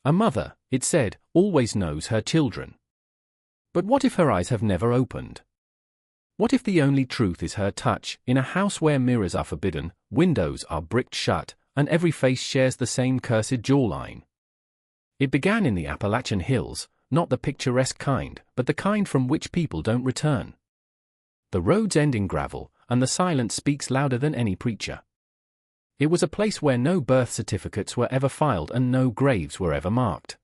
A mother, it said, always knows her children. But what if her eyes have never opened? What if the only truth is her touch, in a house where mirrors are forbidden, windows are bricked shut, and every face shares the same cursed jawline? It began in the Appalachian Hills, not the picturesque kind, but the kind from which people don't return. The roads end in gravel, and the silence speaks louder than any preacher. It was a place where no birth certificates were ever filed and no graves were ever marked.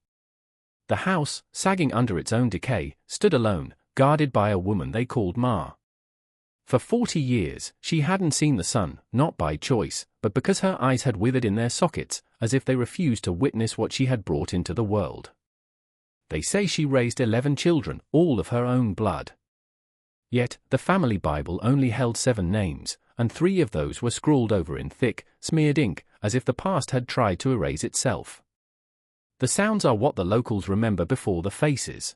The house, sagging under its own decay, stood alone, guarded by a woman they called Ma. For 40 years, she hadn't seen the sun, not by choice, but because her eyes had withered in their sockets, as if they refused to witness what she had brought into the world. They say she raised 11 children, all of her own blood. Yet, the family Bible only held 7 names, and 3 of those were scrawled over in thick, smeared ink, as if the past had tried to erase itself. The sounds are what the locals remember before the faces.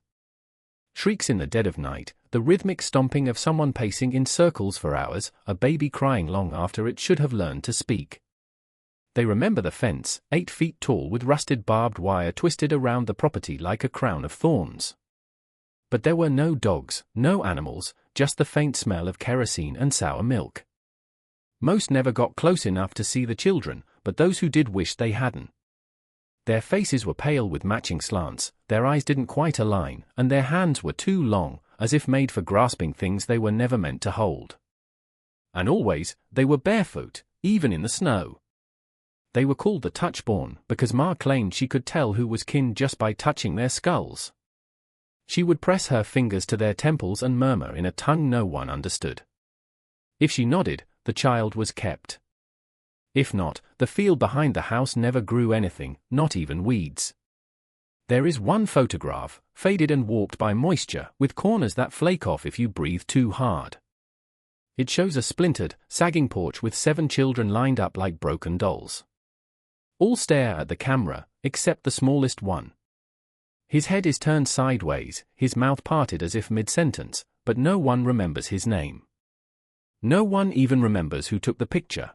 Shrieks in the dead of night, the rhythmic stomping of someone pacing in circles for hours, a baby crying long after it should have learned to speak. They remember the fence, 8 feet tall with rusted barbed wire twisted around the property like a crown of thorns. But there were no dogs, no animals, just the faint smell of kerosene and sour milk. Most never got close enough to see the children, but those who did wished they hadn't. Their faces were pale with matching slants, their eyes didn't quite align, and their hands were too long, as if made for grasping things they were never meant to hold. And always, they were barefoot, even in the snow. They were called the Touchborn because Ma claimed she could tell who was kin just by touching their skulls. She would press her fingers to their temples and murmur in a tongue no one understood. If she nodded, the child was kept. If not, the field behind the house never grew anything, not even weeds. There is one photograph, faded and warped by moisture, with corners that flake off if you breathe too hard. It shows a splintered, sagging porch with 7 children lined up like broken dolls. All stare at the camera, except the smallest one. His head is turned sideways, his mouth parted as if mid-sentence, but no one remembers his name. No one even remembers who took the picture.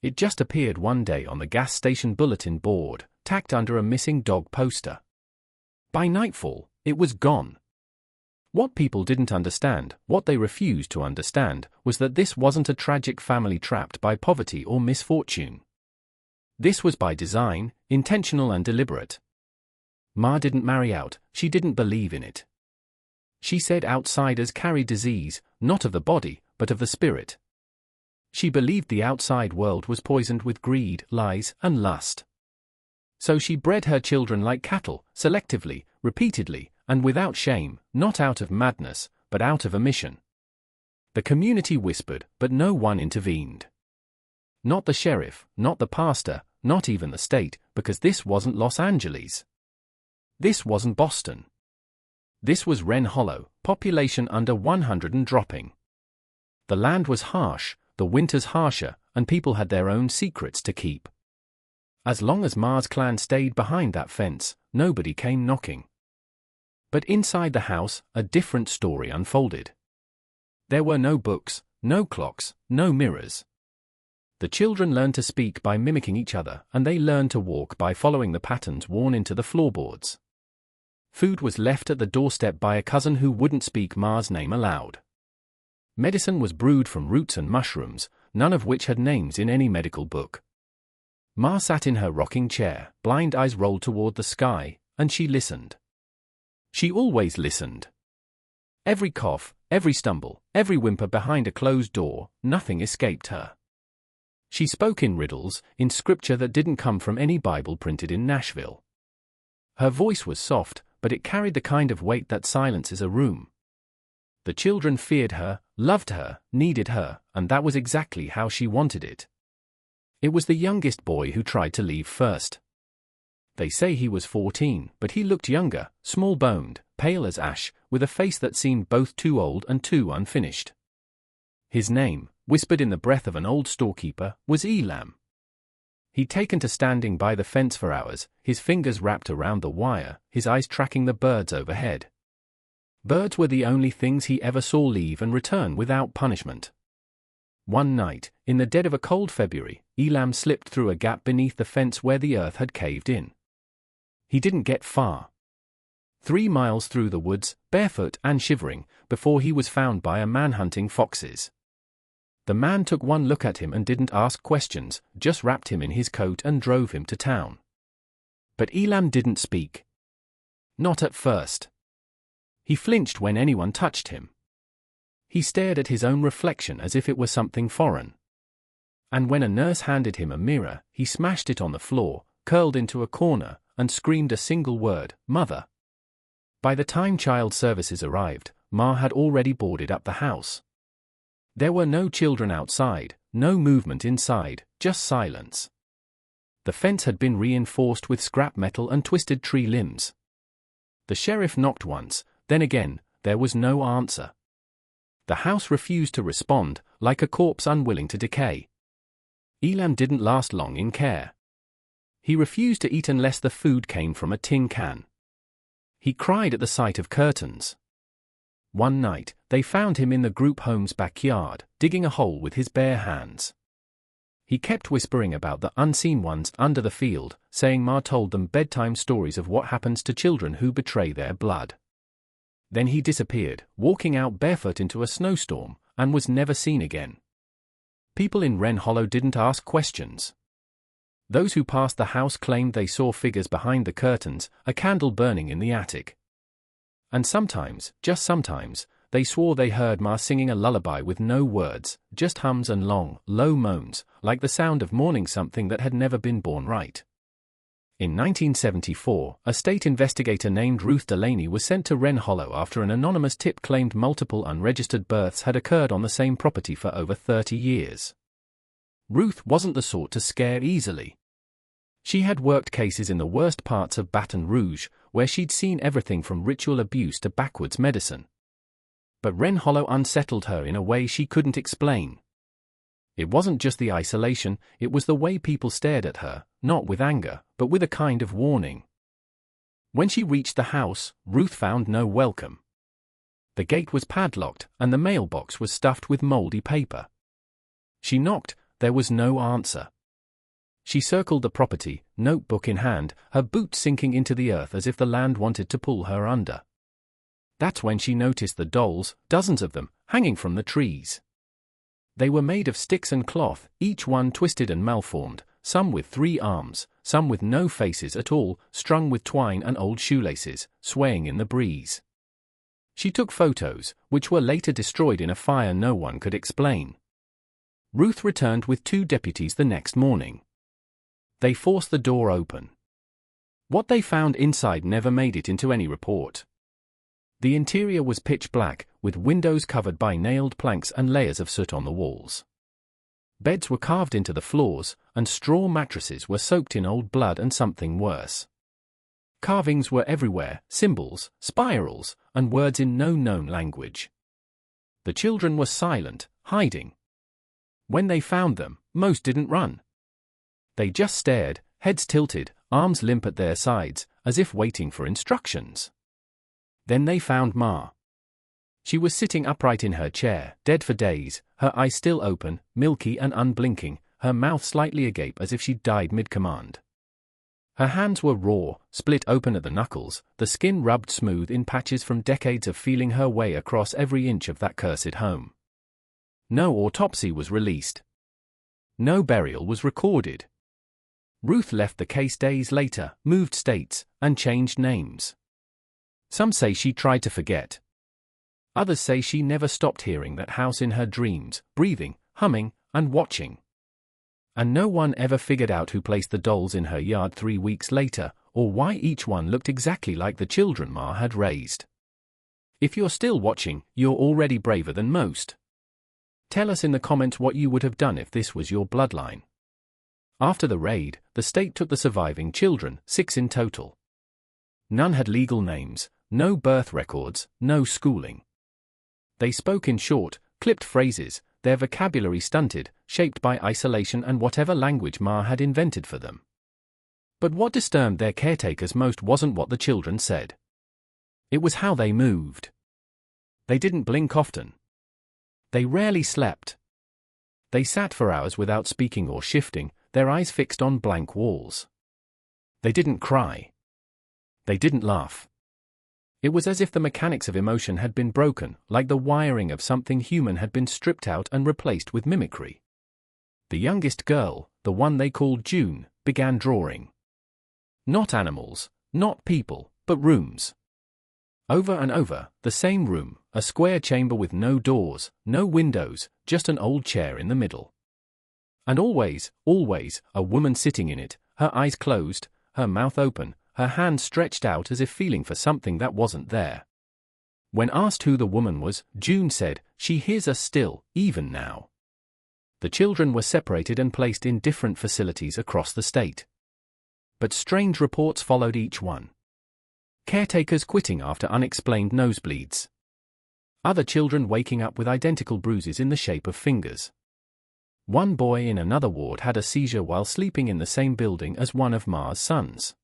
It just appeared one day on the gas station bulletin board, tacked under a missing dog poster. By nightfall, it was gone. What people didn't understand, what they refused to understand, was that this wasn't a tragic family trapped by poverty or misfortune. This was by design, intentional and deliberate. Ma didn't marry out, she didn't believe in it. She said outsiders carry disease, not of the body, but of the spirit. She believed the outside world was poisoned with greed, lies, and lust. So she bred her children like cattle, selectively, repeatedly, and without shame, not out of madness, but out of a mission. The community whispered, but no one intervened. Not the sheriff, not the pastor, not even the state, because this wasn't Los Angeles. This wasn't Boston. This was Wren Hollow, population under 100 and dropping. The land was harsh, the winters harsher, and people had their own secrets to keep. As long as Ma's clan stayed behind that fence, nobody came knocking. But inside the house, a different story unfolded. There were no books, no clocks, no mirrors. The children learned to speak by mimicking each other, and they learned to walk by following the patterns worn into the floorboards. Food was left at the doorstep by a cousin who wouldn't speak Ma's name aloud. Medicine was brewed from roots and mushrooms, none of which had names in any medical book. Ma sat in her rocking chair, blind eyes rolled toward the sky, and she listened. She always listened. Every cough, every stumble, every whimper behind a closed door, nothing escaped her. She spoke in riddles, in scripture that didn't come from any Bible printed in Nashville. Her voice was soft, but it carried the kind of weight that silences a room. The children feared her, loved her, needed her, and that was exactly how she wanted it. It was the youngest boy who tried to leave first. They say he was 14, but he looked younger, small-boned, pale as ash, with a face that seemed both too old and too unfinished. His name, whispered in the breath of an old storekeeper, was Elam. He'd taken to standing by the fence for hours, his fingers wrapped around the wire, his eyes tracking the birds overhead. Birds were the only things he ever saw leave and return without punishment. One night, in the dead of a cold February, Elam slipped through a gap beneath the fence where the earth had caved in. He didn't get far. 3 miles through the woods, barefoot and shivering, before he was found by a man hunting foxes. The man took one look at him and didn't ask questions, just wrapped him in his coat and drove him to town. But Elam didn't speak. Not at first. He flinched when anyone touched him. He stared at his own reflection as if it were something foreign. And when a nurse handed him a mirror, he smashed it on the floor, curled into a corner, and screamed a single word, "Mother." By the time child services arrived, Ma had already boarded up the house. There were no children outside, no movement inside, just silence. The fence had been reinforced with scrap metal and twisted tree limbs. The sheriff knocked once, then again, there was no answer. The house refused to respond, like a corpse unwilling to decay. Elam didn't last long in care. He refused to eat unless the food came from a tin can. He cried at the sight of curtains. One night, they found him in the group home's backyard, digging a hole with his bare hands. He kept whispering about the unseen ones under the field, saying Ma told them bedtime stories of what happens to children who betray their blood. Then he disappeared, walking out barefoot into a snowstorm, and was never seen again. People in Wren Hollow didn't ask questions. Those who passed the house claimed they saw figures behind the curtains, a candle burning in the attic. And sometimes, just sometimes, they swore they heard Ma singing a lullaby with no words, just hums and long, low moans, like the sound of mourning something that had never been born right. In 1974, a state investigator named Ruth Delaney was sent to Wren Hollow after an anonymous tip claimed multiple unregistered births had occurred on the same property for over 30 years. Ruth wasn't the sort to scare easily. She had worked cases in the worst parts of Baton Rouge, where she'd seen everything from ritual abuse to backwoods medicine. But Wren Hollow unsettled her in a way she couldn't explain. It wasn't just the isolation, it was the way people stared at her, not with anger, but with a kind of warning. When she reached the house, Ruth found no welcome. The gate was padlocked, and the mailbox was stuffed with moldy paper. She knocked, there was no answer. She circled the property, notebook in hand, her boots sinking into the earth as if the land wanted to pull her under. That's when she noticed the dolls, dozens of them, hanging from the trees. They were made of sticks and cloth, each one twisted and malformed, some with 3 arms, some with no faces at all, strung with twine and old shoelaces, swaying in the breeze. She took photos, which were later destroyed in a fire no one could explain. Ruth returned with 2 deputies the next morning. They forced the door open. What they found inside never made it into any report. The interior was pitch black, with windows covered by nailed planks and layers of soot on the walls. Beds were carved into the floors, and straw mattresses were soaked in old blood and something worse. Carvings were everywhere, symbols, spirals, and words in no known language. The children were silent, hiding. When they found them, most didn't run. They just stared, heads tilted, arms limp at their sides, as if waiting for instructions. Then they found Ma. She was sitting upright in her chair, dead for days, her eyes still open, milky and unblinking, her mouth slightly agape as if she'd died mid-command. Her hands were raw, split open at the knuckles, the skin rubbed smooth in patches from decades of feeling her way across every inch of that cursed home. No autopsy was released. No burial was recorded. Ruth left the case days later, moved states, and changed names. Some say she tried to forget. Others say she never stopped hearing that house in her dreams, breathing, humming, and watching. And no one ever figured out who placed the dolls in her yard 3 weeks later, or why each one looked exactly like the children Ma had raised. If you're still watching, you're already braver than most. Tell us in the comments what you would have done if this was your bloodline. After the raid, the state took the surviving children, 6 in total. None had legal names, no birth records, no schooling. They spoke in short, clipped phrases, their vocabulary stunted, shaped by isolation and whatever language Ma had invented for them. But what disturbed their caretakers most wasn't what the children said. It was how they moved. They didn't blink often. They rarely slept. They sat for hours without speaking or shifting, their eyes fixed on blank walls. They didn't cry. They didn't laugh. It was as if the mechanics of emotion had been broken, like the wiring of something human had been stripped out and replaced with mimicry. The youngest girl, the one they called June, began drawing. Not animals, not people, but rooms. Over and over, the same room, a square chamber with no doors, no windows, just an old chair in the middle. And always, always, a woman sitting in it, her eyes closed, her mouth open, her hand stretched out as if feeling for something that wasn't there. When asked who the woman was, June said, "She hears us still, even now." The children were separated and placed in different facilities across the state. But strange reports followed each one. Caretakers quitting after unexplained nosebleeds. Other children waking up with identical bruises in the shape of fingers. One boy in another ward had a seizure while sleeping in the same building as one of Ma's sons.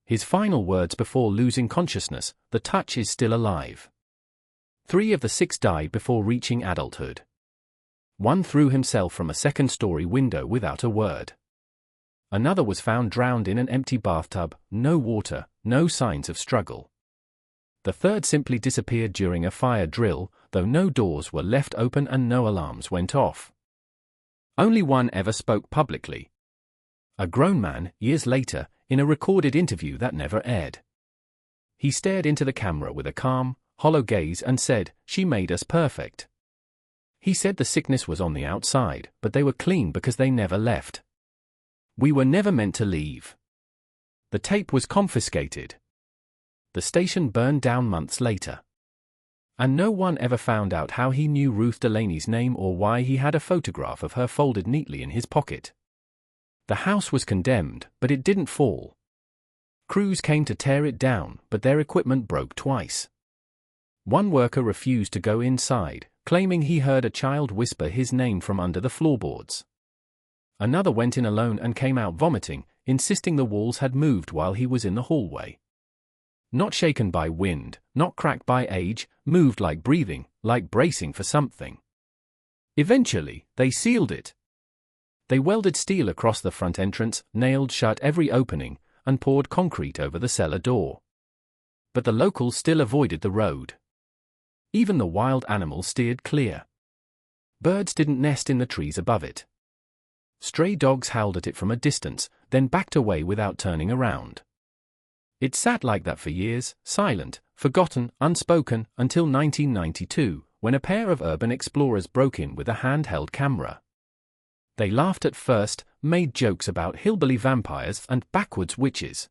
His final words before losing consciousness, "The touch is still alive." 3 of the 6 died before reaching adulthood. One threw himself from a second-story window without a word. Another was found drowned in an empty bathtub, no water, no signs of struggle. The third simply disappeared during a fire drill, though no doors were left open and no alarms went off. Only one ever spoke publicly. A grown man, years later, in a recorded interview that never aired. He stared into the camera with a calm, hollow gaze and said, "She made us perfect." He said the sickness was on the outside, but they were clean because they never left. "We were never meant to leave." The tape was confiscated. The station burned down months later. And no one ever found out how he knew Ruth Delaney's name or why he had a photograph of her folded neatly in his pocket. The house was condemned, but it didn't fall. Crews came to tear it down, but their equipment broke twice. One worker refused to go inside, claiming he heard a child whisper his name from under the floorboards. Another went in alone and came out vomiting, insisting the walls had moved while he was in the hallway. Not shaken by wind, not cracked by age, moved like breathing, like bracing for something. Eventually, they sealed it. They welded steel across the front entrance, nailed shut every opening, and poured concrete over the cellar door. But the locals still avoided the road. Even the wild animals steered clear. Birds didn't nest in the trees above it. Stray dogs howled at it from a distance, then backed away without turning around. It sat like that for years, silent, forgotten, unspoken, until 1992, when a pair of urban explorers broke in with a handheld camera. They laughed at first, made jokes about hillbilly vampires and backwoods witches.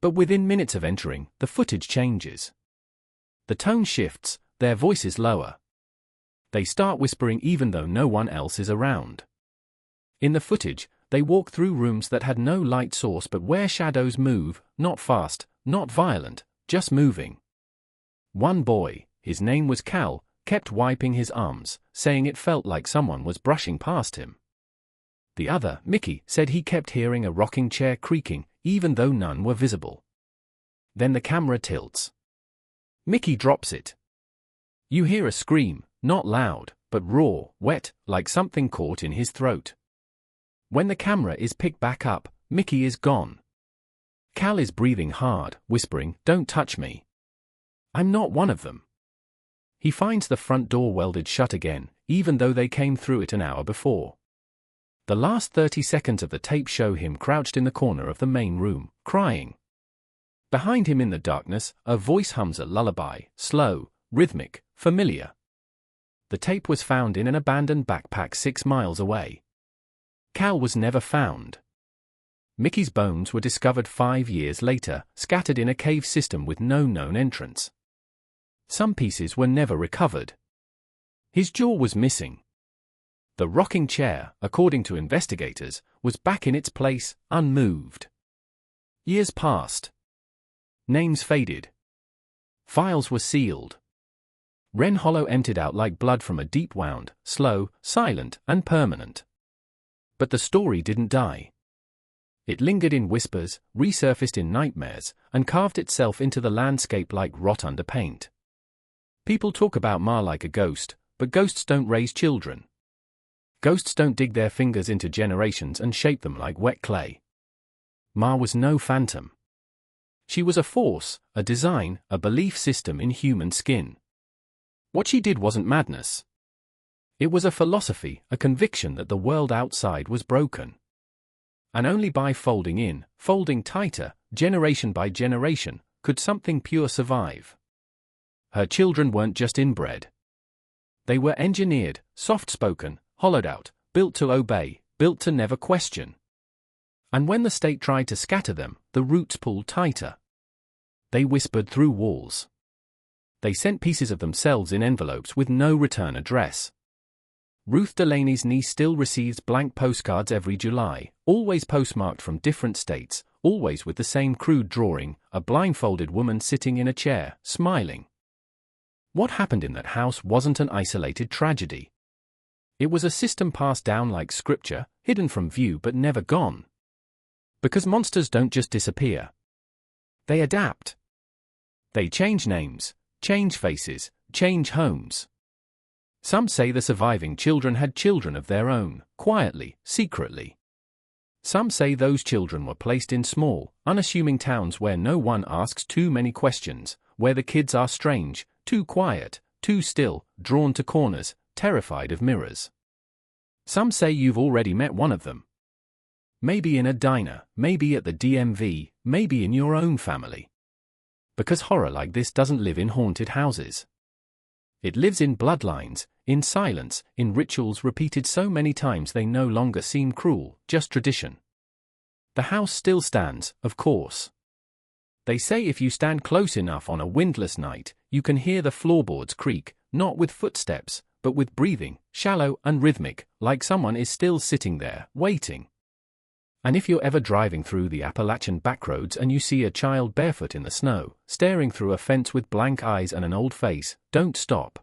But within minutes of entering, the footage changes. The tone shifts, their voices lower. They start whispering even though no one else is around. In the footage, they walk through rooms that had no light source but where shadows move, not fast, not violent, just moving. One boy, his name was Cal, kept wiping his arms, saying it felt like someone was brushing past him. The other, Mickey, said he kept hearing a rocking chair creaking, even though none were visible. Then the camera tilts. Mickey drops it. You hear a scream, not loud, but raw, wet, like something caught in his throat. When the camera is picked back up, Mickey is gone. Cal is breathing hard, whispering, "Don't touch me. I'm not one of them." He finds the front door welded shut again, even though they came through it an hour before. The last 30 seconds of the tape show him crouched in the corner of the main room, crying. Behind him in the darkness, a voice hums a lullaby, slow, rhythmic, familiar. The tape was found in an abandoned backpack 6 miles away. Cal was never found. Mickey's bones were discovered 5 years later, scattered in a cave system with no known entrance. Some pieces were never recovered. His jaw was missing. The rocking chair, according to investigators, was back in its place, unmoved. Years passed. Names faded. Files were sealed. Wren Hollow emptied out like blood from a deep wound, slow, silent, and permanent. But the story didn't die. It lingered in whispers, resurfaced in nightmares, and carved itself into the landscape like rot under paint. People talk about Ma like a ghost, but ghosts don't raise children. Ghosts don't dig their fingers into generations and shape them like wet clay. Ma was no phantom. She was a force, a design, a belief system in human skin. What she did wasn't madness. It was a philosophy, a conviction that the world outside was broken. And only by folding in, folding tighter, generation by generation, could something pure survive. Her children weren't just inbred. They were engineered, soft-spoken, hollowed out, built to obey, built to never question. And when the state tried to scatter them, the roots pulled tighter. They whispered through walls. They sent pieces of themselves in envelopes with no return address. Ruth Delaney's niece still receives blank postcards every July, always postmarked from different states, always with the same crude drawing, a blindfolded woman sitting in a chair, smiling. What happened in that house wasn't an isolated tragedy. It was a system passed down like scripture, hidden from view but never gone. Because monsters don't just disappear. They adapt. They change names, change faces, change homes. Some say the surviving children had children of their own, quietly, secretly. Some say those children were placed in small, unassuming towns where no one asks too many questions, where the kids are strange, too quiet, too still, drawn to corners, terrified of mirrors. Some say you've already met one of them. Maybe in a diner, maybe at the DMV, maybe in your own family. Because horror like this doesn't live in haunted houses. It lives in bloodlines, in silence, in rituals repeated so many times they no longer seem cruel, just tradition. The house still stands, of course. They say if you stand close enough on a windless night, you can hear the floorboards creak, not with footsteps, but with breathing, shallow and rhythmic, like someone is still sitting there, waiting. And if you're ever driving through the Appalachian backroads and you see a child barefoot in the snow, staring through a fence with blank eyes and an old face, don't stop.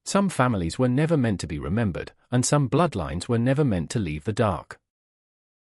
Some families were never meant to be remembered, and some bloodlines were never meant to leave the dark.